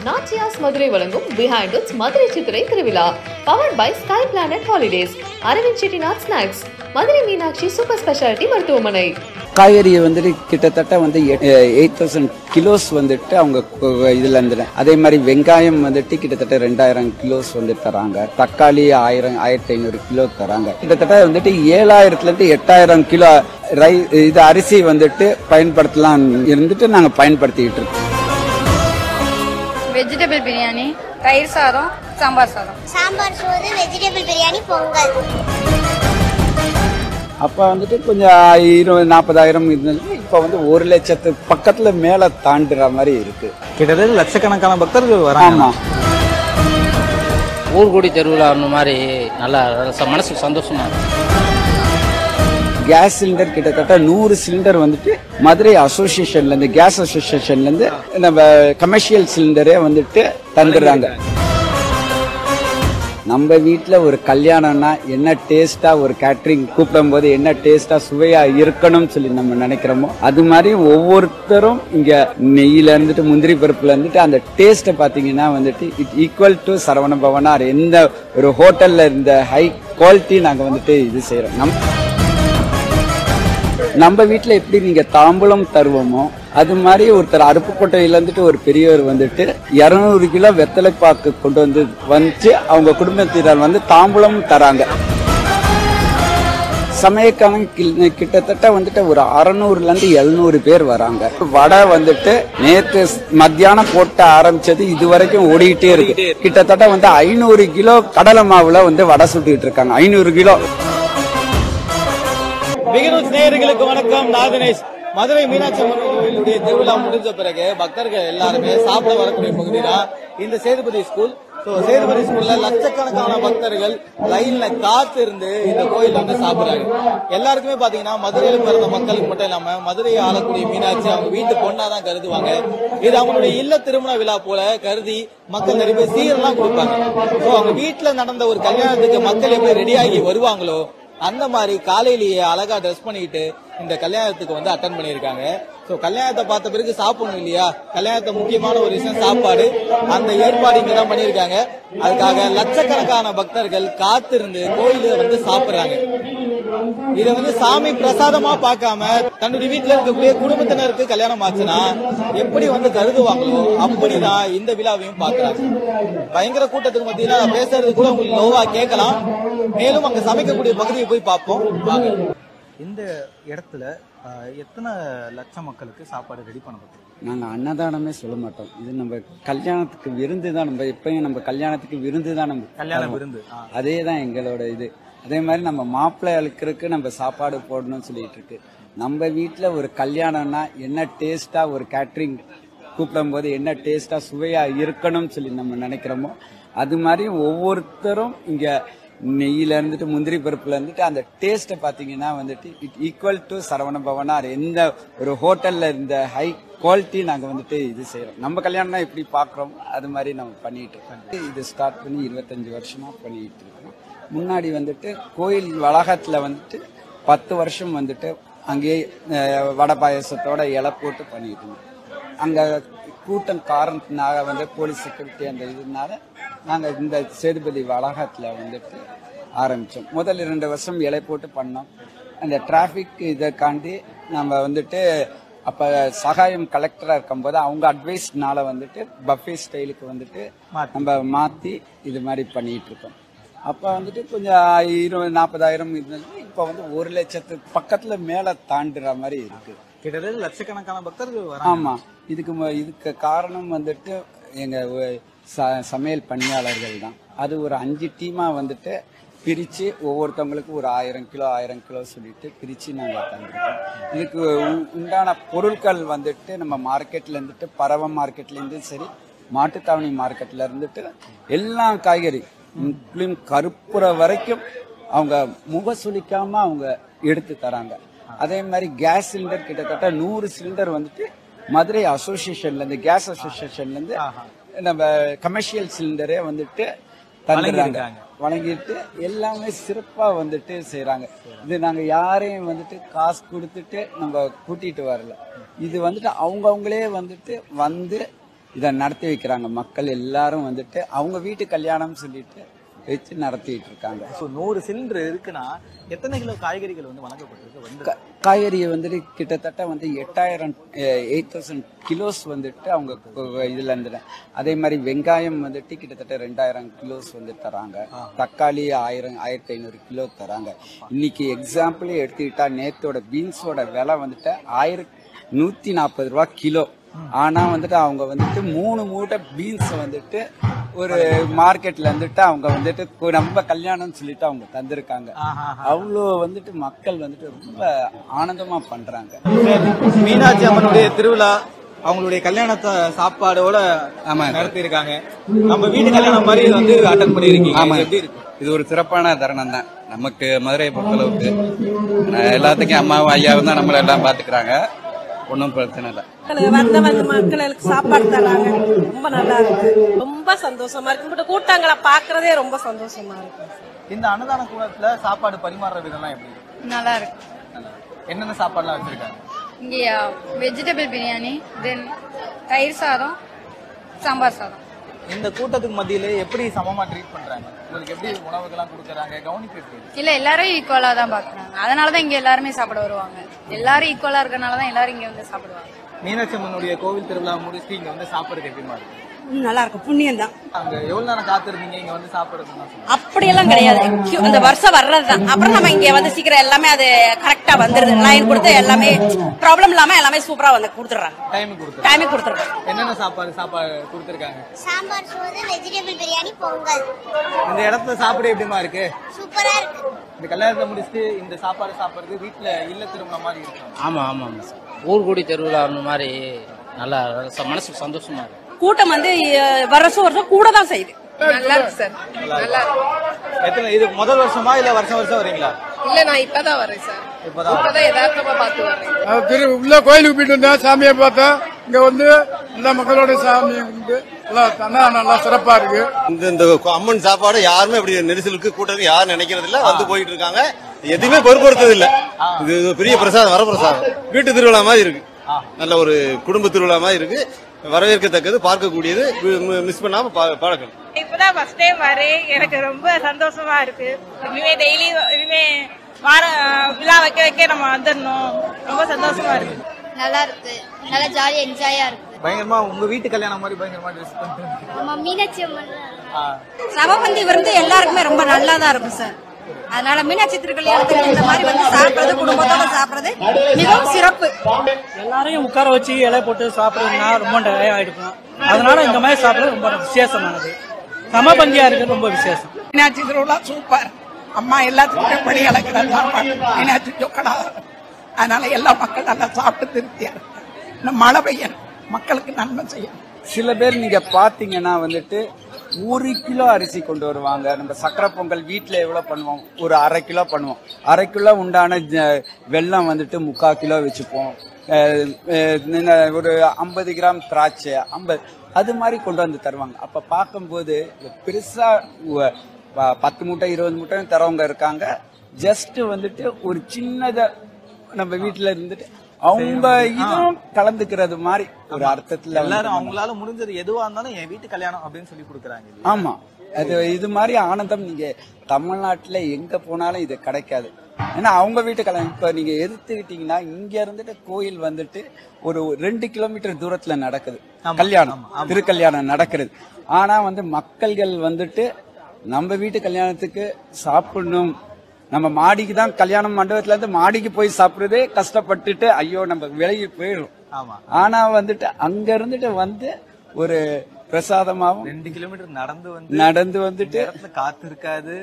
நாச்சியாஸ் மதுரை வழங்கும் behind it's Madurai Chithirai Thiruvizha powered by Sky Planet Holidays, Aravind Chettinad snacks, Madurai Meenakshi super speciality மருத்துவமனை. காய்கறியை வந்துட்டு கிட்டத்தட்ட வந்து 8000 கிலோஸ் வந்துட்டு அவங்க இதுல இருந்து, அதே மாதிரி வெங்காயம் வந்துட்டு கிட்டத்தட்ட 2000 கிலோஸ் வந்து தராங்க. தக்காளி 1500 கிலோ தராங்க. கிட்டத்தட்ட வந்துட்டு 7000 இருந்து 8000 கிலோ இது அரிசி வந்துட்டு பயன்படுத்தலாம் இருந்துட்டு நாங்க பயன்படுத்திட்டு இருக்கோம். வெஜிடபிள் பிரியாணி, தயிர் சாதம், சாம்பார் சாதம், சாம்பார் சோறு, வெஜிடபிள் பிரியாணி, பொங்கல். அப்ப வந்துட்டு கொஞ்சம் 20,000-40,000 இருந்தது. இப்ப வந்து 1,00,000 பக்கத்துல மேல தாண்டுற மாதிரி இருக்கு. கிட்டத்தட்ட லட்சக்கணக்கான பக்தர்கள் வராங்க. ஆமா, ஊர்கூடி தெருவில் அந்த மாதிரி நல்லா மனசுக்கு சந்தோஷமா இருக்கு. கேஸ் சிலிண்டர் கிட்டத்தட்ட 100 சிலிண்டர் வந்துட்டு மதுரை அசோசியேஷன்ல இருந்து, கேஸ் அசோசியேஷன்ல இருந்து நம்ம கமர்ஷியல் சிலிண்டரே வந்துட்டு தந்துடுறாங்க. நம்ம வீட்டுல ஒரு கல்யாணம்னா என்ன டேஸ்டா ஒரு கேட்டரிங் கூப்பிடும் போது என்ன டேஸ்டா சுவையா இருக்கணும்னு சொல்லி நம்ம நினைக்கிறோமோ அது மாதிரி ஒவ்வொருத்தரும் இங்க நெய்யில இருந்துட்டு முந்திரி பருப்புல இருந்துட்டு அந்த டேஸ்ட பாத்தீங்கன்னா வந்துட்டு இட் ஈக்குவல் டு சரவண பவனா எந்த ஒரு ஹோட்டல்ல இருந்த ஹை குவாலிட்டி நாங்க வந்துட்டு இது செய்யறோம். நம்ம வீட்டுல எப்படி நீங்க தாம்பூலம் தருவோமோ அது மாதிரி ஒருத்தர் அருப்புக்கோட்டையில இருந்துட்டு ஒரு பெரியவர் வந்துட்டு 200 கிலோ வெத்தலை பாக்கு கொண்டு வந்து அவங்க குடும்பத்தினர் வந்து தாம்பூலம் தராங்க. சமயக்கான கிட்டத்தட்ட வந்துட்டு ஒரு 600ல இருந்து 700 பேர் வராங்க. வடை வந்துட்டு நேற்று மத்தியானம் போட்டு ஆரம்பிச்சது இது வரைக்கும் ஓடிக்கிட்டே இருக்கு. கிட்டத்தட்ட வந்து 500 கிலோ கடலை மாவுல வந்து வடை சுட்டுக்கிட்டு இருக்காங்க. 500 கிலோ. நேயர்களுக்கு வணக்கம். நான் தினேஷ். மதுரை மீனாட்சி அம்மன் கோயிலுடைய திருவிழா முடிஞ்ச பிறகு பக்தர்கள் எல்லாருமே சாப்பிட வரக்கூடிய பகுதி தான் இந்த சேதுபதி ஸ்கூல். சேதுபதி ஸ்கூல்ல லட்சக்கணக்கான பக்தர்கள் லைன்ல காத்து இருந்து இந்த கோயில்ல வந்து சாப்பிடுறாங்க. எல்லாருக்குமே பாத்தீங்கன்னா மதுரையில பிறந்த மக்களுக்கு மட்டும் இல்லாம மதுரையை ஆளக்கூடிய மீனாட்சி அவங்க வீட்டு பொண்ணாதான் கருதுவாங்க. இது அவங்களுடைய இல்ல திருமண விழா போல கருதி மக்கள் நிறைய பேர் சீரெல்லாம் கொடுப்பாங்க. அவங்க வீட்டுல நடந்த ஒரு கல்யாணத்துக்கு மக்கள் எப்படி ரெடியாகி வருவாங்களோ அந்த மாதிரி காலையிலேயே அழகா ட்ரெஸ் பண்ணிட்டு இந்த கல்யாணத்துக்கு வந்து அட்டன் பண்ணிருக்காங்க. சோ கல்யாணத்தை பார்த்த பிறகு சாப்பிடணும் இல்லையா, கல்யாணத்தை முக்கியமான ஒரு விஷயம் சாப்பாடு. அந்த ஏற்பாடு இங்கதான் பண்ணிருக்காங்க. அதுக்காக லட்சக்கணக்கான பக்தர்கள் காத்திருந்து கோயில வந்து சாப்பிடுறாங்க. இத வந்து சாமி பிரசாதமா பார்க்காம தன்னுடைய வீட்டுல இருக்கக்கூடிய குடும்பத்தினருக்கு கல்யாணம் ஆச்சுன்னா எப்படி வந்து கருதுவாங்களோ அப்படிதான் இந்த விழாவையும் பாக்குறாங்க. பயங்கர கூட்டத்துக்கு மத்தியில பேசுறது கூட உங்களுக்கு லோவா கேட்கலாம். மேலும் அங்க சமைக்கக்கூடிய பகுதியை போய் பார்ப்போம். இந்த இடத்துல எத்தனை லட்சம் மக்களுக்கு சாப்பாடு ரெடி பண்ணப்பட்டது? நாங்க அன்னதானமே சொல்ல மாட்டோம். இது நம்ம கல்யாணத்துக்கு விருந்து தான். நம்ம எப்பயும் நம்ம கல்யாணத்துக்கு விருந்து தான். நம்ம கல்யாண விருந்து அதே தான் எங்களோட இது. அதே மாதிரி நம்ம மாப்பிள்ளை அழுக்கிறதுக்கு நம்ம சாப்பாடு போடணும்னு சொல்லிட்டு இருக்கு. நம்ம வீட்டுல ஒரு கல்யாணம்னா என்ன டேஸ்டா ஒரு கேட்டரிங் கூப்பிடும் போது என்ன டேஸ்டா சுவையா இருக்கணும்னு சொல்லி நம்ம நினைக்கிறோமோ அது மாதிரி ஒவ்வொருத்தரும் இங்க நெய்யில இருந்துட்டு முந்திரி பருப்புல இருந்துட்டு அந்த டேஸ்ட பாத்தீங்கன்னா வந்துட்டு இட் ஈக்குவல் டு சரவண பவனா எந்த ஒரு ஹோட்டல்ல இருந்த ஹை குவாலிட்டி நாங்க வந்துட்டு இது செய்யறோம். நம்ம கல்யாணம் எப்படி பாக்குறோமோ அது மாதிரி நம்ம பண்ணிட்டு இருக்கோம். இது ஸ்டார்ட் பண்ணி 25 வருஷமா பண்ணிட்டு இருக்கோம். முன்னாடி வந்துட்டு கோயில் வளாகத்துல வந்துட்டு 10 வருஷம் வந்துட்டு அங்கேயே வடை பாயசத்தோட இலை போட்டு பண்ணிட்டு இருந்தோம். அங்க கூட்டம் காரணத்தினால வந்து போலீஸ் செக்யூரிட்டி அந்த இதனால நாங்க இந்த சேதுபதி வளாகத்துல வந்துட்டு ஆரம்பிச்சோம். முதல் 2 வருஷம் இலை போட்டு பண்ணோம். அந்த டிராபிக் இதை காண்டி நம்ம வந்துட்டு அப்ப சகாயம் கலெக்டரா இருக்கும்போது அவங்க அட்வைஸ்னால வந்துட்டு பஃபே ஸ்டைலுக்கு வந்துட்டு நம்ம மாத்தி இது மாதிரி பண்ணிட்டு இருக்கோம். அப்ப வந்துட்டு கொஞ்சம் 20,000-40,000 இருந்தது. இப்ப வந்து 1,00,000 பக்கத்துல மேல தாண்டுற மாதிரி இருக்கு. கிட்டத்தட்ட லட்சக்கணக்கான பக்தர்கள் வராங்க. ஆமா, இதுக்கு காரணம் வந்துட்டு எங்க சமையல் பணியாளர்கள் தான். அது ஒரு 5 டீமா வந்துட்டு பிரிச்சு ஒவ்வொருத்தவங்களுக்கு ஒரு 1000 கிலோ சொல்லிட்டு பிரிச்சு நாங்க தந்துருக்கோம். இதுக்கு உண்டான பொருட்கள் வந்துட்டு நம்ம மார்க்கெட்ல இருந்துட்டு பறவை மார்க்கெட்ல இருந்து சரி, மாட்டுத்தாவணி மார்க்கெட்ல இருந்துட்டு எல்லா காய்கறி கருப்புற வரைக்கும் அவங்க முகசுலிக்காம அவங்க எடுத்து தராங்க. அதே மாதிரி கேஸ் சிலிண்டர் கிட்டத்தட்ட 100 சிலிண்டர் வந்துட்டு மதுரை அசோசியேஷன்ல இருந்து, கேஸ் அசோசியேஷன்ல இருந்து நம்ம கமர்ஷியல் சிலிண்டரே வந்துட்டு தந்துடுறாங்க. வழங்கிட்டு எல்லாமே சிறப்பா வந்துட்டு செய்யறாங்க. இது நாங்க யாரையும் வந்துட்டு காசு கொடுத்துட்டு நம்ம கூட்டிட்டு வரல. இது வந்துட்டு அவங்களே வந்துட்டு வந்து இதை நடத்தி வைக்கிறாங்க. மக்கள் எல்லாரும் வந்துட்டு அவங்க வீட்டு கல்யாணம் சொல்லிட்டு வச்சு நடத்திட்டு இருக்காங்க. 100 சிலிண்டர் இருக்குன்னா எத்தனை கிலோ காய்கறிகள் வந்து வழங்கப்பட்டிருக்கு? காய்கறி வந்துட்டு கிட்டத்தட்ட வந்து 8,000 கிலோஸ் வந்துட்டு அவங்க இதுல இருந்து. அதே மாதிரி வெங்காயம் வந்துட்டு கிட்டத்தட்ட 2000 கிலோஸ் வந்து தராங்க. தக்காளி 1500 கிலோ தராங்க. இன்னைக்கு எக்ஸாம்பிள் எடுத்துக்கிட்டா நேத்தோட பீன்ஸோட விலை வந்துட்டு 140 ரூபா கிலோ. ஆனா வந்துட்டு அவங்க வந்துட்டு 3 மூட்டை பீன்ஸ் வந்துட்டு ஒரு மார்க்கெட்ல வந்துட்டு அவங்க வந்துட்டு ரொம்ப கல்யாணம் சொல்லிட்டு அவங்க தந்திருக்காங்க. அவ்வளோ வந்துட்டு மக்கள் வந்துட்டு ரொம்ப ஆனந்தமா பண்றாங்க. மீனாட்சி அம்மனுடைய திருவிழா அவங்களுடைய கல்யாணத்தை சாப்பாடோட நடத்தி இருக்காங்க. நம்ம வீட்டு கல்யாணம் மாதிரி வந்து அட்டன் பண்ணிருக்கீங்க. எப்படி இருக்கு? இது ஒரு சிறப்பான தருணம் தான் நமக்கு மதுரையை பொறுத்தளவுக்கு. எல்லாத்துக்கும் அம்மாவும் ஐயாவும் தான் நம்மள எல்லாம் பாத்துக்கிறாங்க. ஒன்றும் பிரச்சனை இல்லை. வந்த மக்களுக்கு சாப்பாடு தராங்க. ரொம்ப நல்லா இருக்கு. ரொம்ப சந்தோஷமா இருக்கு. கூட்டங்களை பாக்குறதே ரொம்ப சந்தோஷமா இருக்கு. இந்த அன்னதான கூடத்துல சாப்பாடு பரிமாறுற விதம்லாம் எப்படி நல்லா இருக்கு. என்னென்ன சாப்பாடுலாம் வச்சிருக்காங்க? இங்க வெஜிடபிள் பிரியாணி, தென் தயிர் சாதம், சாம்பார் சாதம். இந்த கூட்டத்துக்கு மத்தியில எப்படி சமமா ட்ரீட் பண்றாங்க? உங்களுக்கு எப்படி உணவுகள்லாம் கொடுக்கறாங்க? கவனிப்பு எப்படி? இல்ல, எல்லாரும் ஈக்குவலா தான் பாக்குறாங்க. அதனாலதான் இங்க எல்லாருமே சாப்பிட வருவாங்க. எல்லாரும் ஈக்குவலா இருக்கறனாலதான் எல்லாரும் இங்க வந்து சாப்பிடுவாங்க. மீனாட்சி அம்மனுடைய கோவில் திருவிழா முடிச்சுட்டு இங்க வந்து சாப்பிடுறது எப்படி இருக்கு? நல்லா இருக்கும். புண்ணியம் தான். அங்க எவ்வளவு நேரம் காத்திருந்தீங்க இங்க வந்து சாப்பிடுறது? அப்படியெல்லாம் கிடையாது. அந்த வருஷம் வர்றதுதான். அப்புறம் நம்ம இங்க வந்து சீக்கிரம் எல்லாமே அது கரெக்டா வந்துருது. லைன் கொடுத்து எல்லாமே ப்ராப்ளம் இல்லாம எல்லாமே சூப்பரா வந்து கொடுத்துறாங்க. டைம் கொடுத்துறாங்க. என்னென்ன சாப்பாடு கொடுத்திருக்காங்க? சாம்பார் சோறு, வெஜிடபிள் பிரியாணி, பொங்கல். இந்த இடத்துல சாப்பிட எப்படிமா இருக்கு? சூப்பரா இருக்கு. இந்த கல்யாணத்தை முடிச்சுட்டு இந்த சாப்பாடு சாப்பிடுறது வீட்டுல இல்ல திருமண மாதிரி இருக்கு. ஆமா ஆமா ஆமா சார். ஊர்கூடி திருவிழா மாதிரி நல்லா மனசுக்கு சந்தோஷமா இருக்கு. கூட்டம் வந்து வருஷம் கூட தான் செய்யுது. நல்லா இருக்கு சார். நல்லா எத்தனை இது முதல் வருஷமா இல்ல வருஷம் வரீங்களா? இல்ல, நான் இப்பதான் வரேன் சார். இப்பதான் யதார்த்தமா பாத்து வரேன். உள்ள கோயிலுக்கு போயிட்டு வந்தேன், சாமியை பார்த்தேன். இங்க வந்து எல்லா மக்களோட சாமியை வந்து நல்லா சிறப்பா இருக்கு. இந்த அம்மன் சாப்பாடு யாருமே இப்படி நெரிசலுக்கு கூட்டத்துக்கு யாரும் நினைக்கிறது இல்ல. வந்து போயிட்டு இருக்காங்க. எதுவுமே பொருட்படுத்தது இல்ல. இது பெரிய பிரசாதம், வரப்பிரசாதம். வீட்டு திருவிழா மாதிரி இருக்கு. நல்ல ஒரு குடும்ப திருவிழா மாதிரி இருக்கு. வரவேற்கத்தக்கது, பார்க்கக்கூடியது. மிஸ் பண்ணாம பார்க்கணும். இப்பதான் ஃபர்ஸ்ட் டைம் வரேன். எனக்கு ரொம்ப சந்தோஷமா இருக்கு. இனிமே டெய்லி இனிமே வார விழா வைக்க நம்ம வந்துடணும். ரொம்ப சந்தோஷமா இருக்கு. நல்லா இருக்கு. நல்லா ஜாலியா என்ஜாயா இருக்கு. பயங்கரமா உங்க வீட்டு கல்யாணம் மாதிரி பயங்கரமா ட்ரெஸ் பண்ணிட்டு. ஆமா, மீனாட்சி அம்மன் சமபந்தி வந்து எல்லாருக்குமே ரொம்ப நல்லா தான் இருக்கும் சார். அதனால மீனாட்சி திருக்கல்யாணத்துக்கு இந்த மாதிரி வந்து சாப்பிடுறது, குடும்பத்தோட சாப்பிடுறது மிகவும் சிறப்பு. எல்லாரையும் உட்கார வச்சு இலை போட்டு சாப்பிடுறதுனா ரொம்ப டயம் ஆயிடுக்கும். அதனால இந்த மாதிரி சாப்பிடுறது ரொம்ப விசேஷமானது. சமபந்தியா இருக்கு, ரொம்ப விசேஷம். மீனாட்சி திருவிழா சூப்பர். அம்மா எல்லாத்துக்கும் படி அளக்கிற சாப்பாடு மீனாட்சி சொக்கடா. அதனால எல்லா மக்கள் நல்லா சாப்பிட்டு திருப்தியா இருக்கு. இன்னும் மழை பெய்யணும், மக்களுக்கு நன்மை செய்யணும். சில பேர் நீங்க பாத்தீங்கன்னா வந்துட்டு 1 கிலோ அரிசி கொண்டு வருவாங்க. நம்ம சக்கரை பொங்கல் வீட்டுல எவ்வளவு பண்ணுவோம்? ஒரு 1/2 கிலோ பண்ணுவோம். 1/2 கிலோ உண்டான வெல்லம் வந்துட்டு 3/4 கிலோ வச்சுப்போம். ஒரு 50 கிராம் திராட்சை 50 அது மாதிரி கொண்டு வந்து தருவாங்க. அப்ப பார்க்கும்போது பெருசா 10 மூட்டை 20 மூட்டை தரவங்க இருக்காங்க. ஜஸ்ட் வந்துட்டு ஒரு சின்னத நம்ம வீட்டுல இருந்துட்டு அவங்க இதுவும் கலந்துக்கிறது மாதிரி ஒரு அர்த்தத்துல எல்லாரும் அவங்களால முடிஞ்சது எதுவா இருந்தாலும் என் வீட்டு கல்யாணம் அப்படின்னு சொல்லி கொடுக்குறாங்க. ஆமா, அது இது மாதிரி ஆனந்தம் நீங்க தமிழ்நாட்டுல எங்க போனாலும் இது கிடைக்காது. ஏன்னா அவங்க வீட்டு கல்யாணம் இப்ப நீங்க எடுத்துக்கிட்டீங்கன்னா இங்க இருந்துட்டு கோயில் வந்துட்டு ஒரு 2 கிலோமீட்டர் தூரத்துல நடக்குது கல்யாணம், திருக்கல்யாணம் நடக்கிறது. ஆனா வந்து மக்கள்கள் வந்துட்டு நம்ம வீட்டு கல்யாணத்துக்கு சாப்பிடணும், நம்ம மாடிக்கு தான் கல்யாணம் மண்டபத்துல இருந்து மாடிக்கு போய் சாப்பிடுறதே கஷ்டப்பட்டுட்டு ஐயோ நம்ம விலகி போயிடும். ஆனா வந்துட்டு அங்க இருந்துட்டு வந்து ஒரு பிரசாதமாவும் 2 கிலோமீட்டர் நடந்து வந்துட்டு காத்து இருக்காது,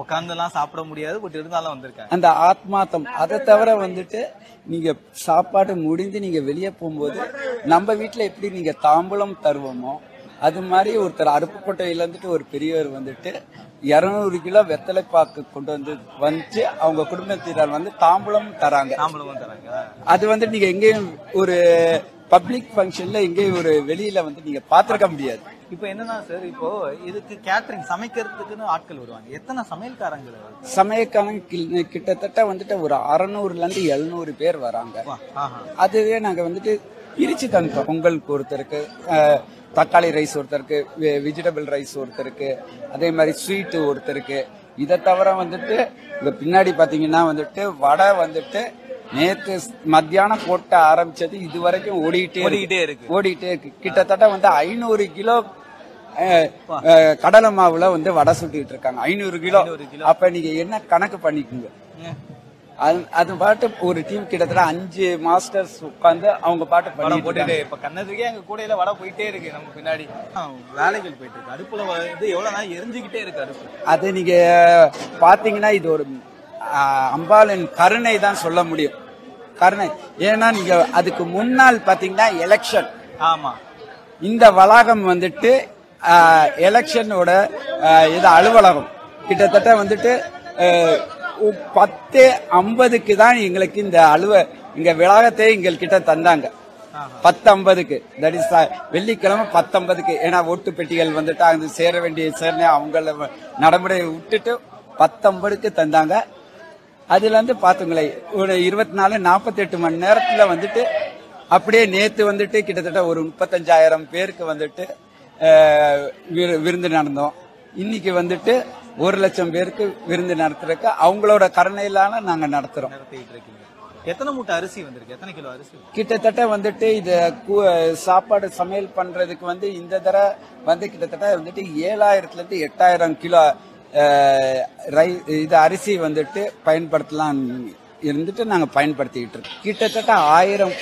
உட்கார்ந்து எல்லாம் சாப்பிட முடியாது. பட் இருந்தாலும் வந்திருக்காங்க. அந்த ஆத்மாத்தம். அதை தவிர வந்துட்டு நீங்க சாப்பாடு முடிந்து நீங்க வெளியே போகும்போது நம்ம வீட்டுல எப்படி நீங்க தாம்பூலம் தருவோமோ அது மாதிரி ஒருத்தர் அருப்புக்கோட்டையில இருந்துட்டு ஒரு பெரியவர் வந்துட்டு 200 கிலோ வெத்தலை பாக்கு கொண்டு வந்து அவங்க குடும்பத்தினர் வந்து தாம்பூலம் தராங்க. அது வந்து நீங்க எங்கேயும் ஒரு பப்ளிக் ஃபங்க்ஷன்ல எங்கேயும் ஒரு வெளியில வந்து நீங்க பாத்திருக்க முடியாது. இப்ப என்னன்னா சார், இப்போ இதுக்கு கேட்டரிங் சமைக்கிறதுக்குன்னு ஆட்கள் வருவாங்க. எத்தனை சமையல்காரங்க? கிட்டத்தட்ட வந்துட்டு ஒரு 600ல இருந்து 700 பேர் வராங்க. அதுவே நாங்க வந்துட்டு பிரிச்சு தந்தோம். பொங்கலுக்கு ஒருத்தருக்கு, தக்காளி ரைஸ் ஒருத்தருக்கு, வெஜிடபிள் ரைஸ் ஒருத்தருக்கு, அதே மாதிரி ஸ்வீட்டு ஒருத்தருக்கு. இதை தவிர வந்துட்டு இங்க பின்னாடி பாத்தீங்கன்னா வந்துட்டு வடை வந்துட்டு நேத்து மத்தியானம் போட்ட ஆரம்பிச்சது இது வரைக்கும் ஓடிட்டே இருக்கு. கிட்டத்தட்ட வந்து 500 கிலோ கடலை மாவுல வந்து வடை சுட்டிட்டு இருக்காங்க. 500 கிலோ. அப்ப நீங்க என்ன கணக்கு பண்ணிக்குங்க. அது பாட்டு ஒரு டீம் கிட்டத்தட்ட 5 மாஸ்டர்ஸ் உட்கார்ந்து அவங்க பாட்டு போட்டுட்டு இப்ப கண்ணதுக்கே எங்க கூடையில வடை போயிட்டே இருக்கு. நம்ம பின்னாடி வேலைகள் போயிட்டு இருக்கு. அடுப்புல வந்து எவ்வளவு நாள் எரிஞ்சுக்கிட்டே இருக்கு அடுப்பு. அது நீங்க பாத்தீங்கன்னா இது ஒரு அம்பாளின் கருணை தான் சொல்ல முடியும். கருணை. ஏன்னா நீங்க அதுக்கு முன்னால் பாத்தீங்கன்னா எலெக்ஷன். ஆமா. இந்த வளாகம் வந்துட்டு எலெக்ஷனோட இது அலுவலகம். கிட்டத்தட்ட வந்துட்டு 10:50 தான் எங்களுக்கு இந்த இங்க வளாகத்தை எங்கள்கிட்ட தந்தாங்க. 10:50. தட் இஸ் வெள்ளிக்கிழமை 10:50. ஏன்னா ஓட்டு பெட்டிகள் வந்துட்டு அங்க சேர வேண்டிய அவங்கள நடைமுறை விட்டுட்டு 10:50 தந்தாங்க. அதுல இருந்து பாத்துங்களேன் ஒரு 24-48 மணி நேரத்துல வந்துட்டு அப்படியே நேத்து வந்துட்டு கிட்டத்தட்ட ஒரு 35,000 பேருக்கு வந்துட்டு விருந்து நடந்தோம். இன்னைக்கு வந்துட்டு 1,00,000 பேருக்கு விருந்து நடத்துறதுக்கு அவங்களோட கருணையிலான நாங்க நடத்துறோம். எத்தனை மூட்டை அரிசி வந்திருக்கு? எத்தனை கிலோ அரிசி? கிட்டத்தட்ட வந்துட்டு இது சாப்பாடு சமையல் பண்றதுக்கு வந்து இந்த தடவை வந்து கிட்டத்தட்ட வந்துட்டு 7,000 to 8,000 கிலோ இது அரிசி வந்துட்டு பயன்படுத்தலாம் இருந்துட்டு நாங்க பயன்படுத்திட்டு இருக்கோம். கிட்டத்தட்ட 1000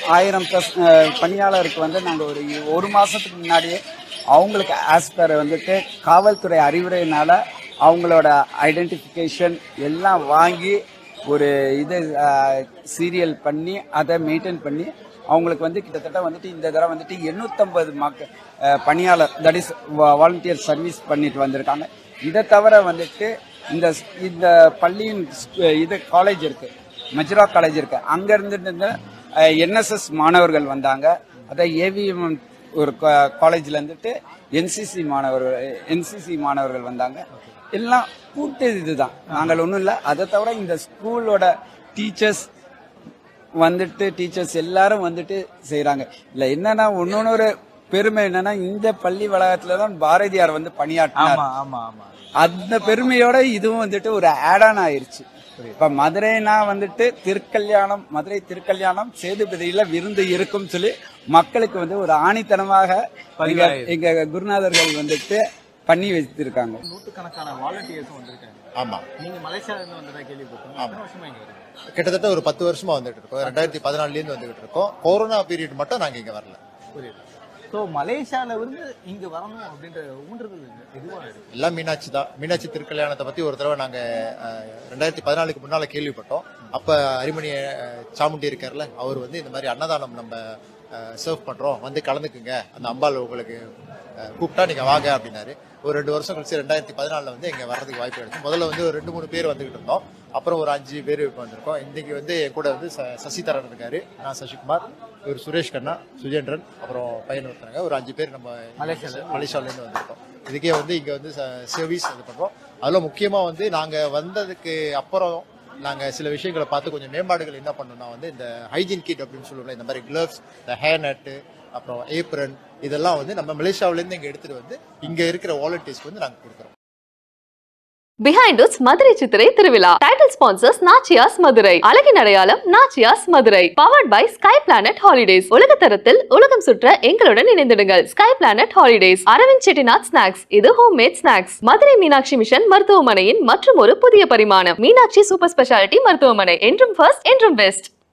பணியாளருக்கு வந்து நாங்க ஒரு மாசத்துக்கு முன்னாடியே அவங்களுக்கு ஆஸ்பர் வந்துட்டு காவல்துறை அறிவுரையினால அவங்களோட ஐடென்டிபிகேஷன் எல்லாம் வாங்கி ஒரு இது சீரியல் பண்ணி அதை மெயின்டைன் பண்ணி அவங்களுக்கு வந்து கிட்டத்தட்ட வந்துட்டு இந்த தடவை வந்துட்டு 850 பணியாளர் தட் இஸ் வாலண்டியர் சர்வீஸ் பண்ணிட்டு வந்திருக்காங்க. இதை தவிர வந்துட்டு இந்த பள்ளியின் இது காலேஜ் இருக்கு, மஜ்ரா காலேஜ் இருக்கு. அங்க இருந்துட்டு NSS மாணவர்கள் வந்தாங்க. அதை AVM ஒரு காலேஜ்ல இருந்துட்டு NCC மாணவர்கள் வந்தாங்க. எல்லாம் கூட்டு இதுதான். நாங்கள் ஒன்றும் இல்லை. அதை தவிர இந்த ஸ்கூலோட டீச்சர்ஸ் எல்லாரும் வந்துட்டு செய்யறாங்க. இல்ல என்னன்னா ஒன்னொரு பெருமை என்னன்னா இந்த பள்ளி வளாகத்துலதான் பாரதியார் வந்து பணியாற்றினார். அந்த பெருமையோட இதுவும் வந்துட்டு ஒரு ஆடான் ஆயிருச்சு. இப்ப மதுரைனா வந்துட்டு மதுரை திருக்கல்யாணம் சேதுபதியில விருந்து இருக்கும் சொல்லி மக்களுக்கு வந்து ஒரு ஆணித்தனமாக எங்க குருநாதர்கள் வந்துட்டு பண்ணி வச்சிருக்காங்க. நூற்றுக்கணக்கான வாலண்டியர்ஸ் வந்திருக்காங்க. ஆமா. நீங்க மலேசியால இருந்து வந்ததா கேள்விப்பட்டோம். எத்தனை வருஷமா இங்க இருக்கீங்க? கிட்டத்தட்ட ஒரு 10 வருஷமா வந்துட்டு இருக்கோம். 2014 இருந்து வந்துகிட்டு இருக்கோம். கொரோனா பீரியட் மட்டும் நாங்க இங்க வரல. புரியுது. சோ மலேசியால இருந்து இங்க வரணும் அப்படின்ற ஊன்றுதல் எதுவா இருக்கு? எல்லாம் மீனாட்சி தான். மீனாட்சி திருக்கல்யாணத்தை பத்தி ஒரு தடவை நாங்க 2014க்கு முன்னால கேள்விப்பட்டோம். அப்ப அரிமணி சாமுண்டி இருக்காருல்ல, அவர் வந்து இந்த மாதிரி அன்னதானம் நம்ம சர்வ் பண்றோம், வந்து கலந்துக்குங்க, அந்த அம்பாள் உங்களுக்கு கூப்பிட்டா நீங்க வாங்க அப்படின்னாரு. ஒரு 2 வருஷம் கழிச்சு 2014 வந்து இங்க வர்றதுக்கு வாய்ப்பு கிடைச்சு. முதல்ல வந்து ஒரு 2-3 பேர் வந்துகிட்டு இருந்தோம். அப்புறம் ஒரு 5 பேர் வந்திருக்கோம். இன்னைக்கு வந்து என் கூட வந்து சசிதரன் இருக்காரு, நான் சசிகுமார், இவர் சுரேஷ் கண்ணா, சுஜேந்திரன், அப்புறம் பையன் ஒருத்தராங்க. ஒரு 5 பேர் நம்ம மலேசியால இருந்து வந்திருக்கோம். இதுக்கே வந்து இங்க வந்து சர்வீஸ் இது பண்றோம். அதுல முக்கியமா வந்து நாங்க வந்ததுக்கு அப்புறம் நாங்க சில விஷயங்களை பார்த்து கொஞ்சம் மேம்பாடுகள் என்ன பண்ணோம்னா வந்து இந்த ஹைஜீன் கிட் அப்படின்னு சொல்லுவோம்ல, இந்த மாதிரி கிளவ்ஸ், இந்த ஹேர் நட்டு, அப்புறம் ஏப்ரன், இதெல்லாம் வந்து நம்ம மலேசியாவில இருந்து இங்க எடுத்துட்டு வந்து இங்க இருக்கிற வாலண்டியர்ஸ்க்கு வந்து நாங்க கொடுக்குறோம். Behind us Madurai Chithirai Thiruvizha. Title sponsors Nachiyas Madurai. அழகின் அடையாளம் Nachiyas Madurai. Powered by Sky Planet Holidays. உலக தரத்தில் உலகம் சுற்ற எங்களுடன் இணைந்திடுங்கள். Sky Planet Holidays. Aravind Chettinad snacks. இது homemade snacks. Madurai Meenakshi mission மருத்துவமனையின் மற்றும் ஒரு புதிய பரிமாணம். மீனாட்சி சூப்பர் ஸ்பெஷாலிட்டி மருத்துவமனை. என்றும் ஃபர்ஸ்ட், என்றும் பெஸ்ட்.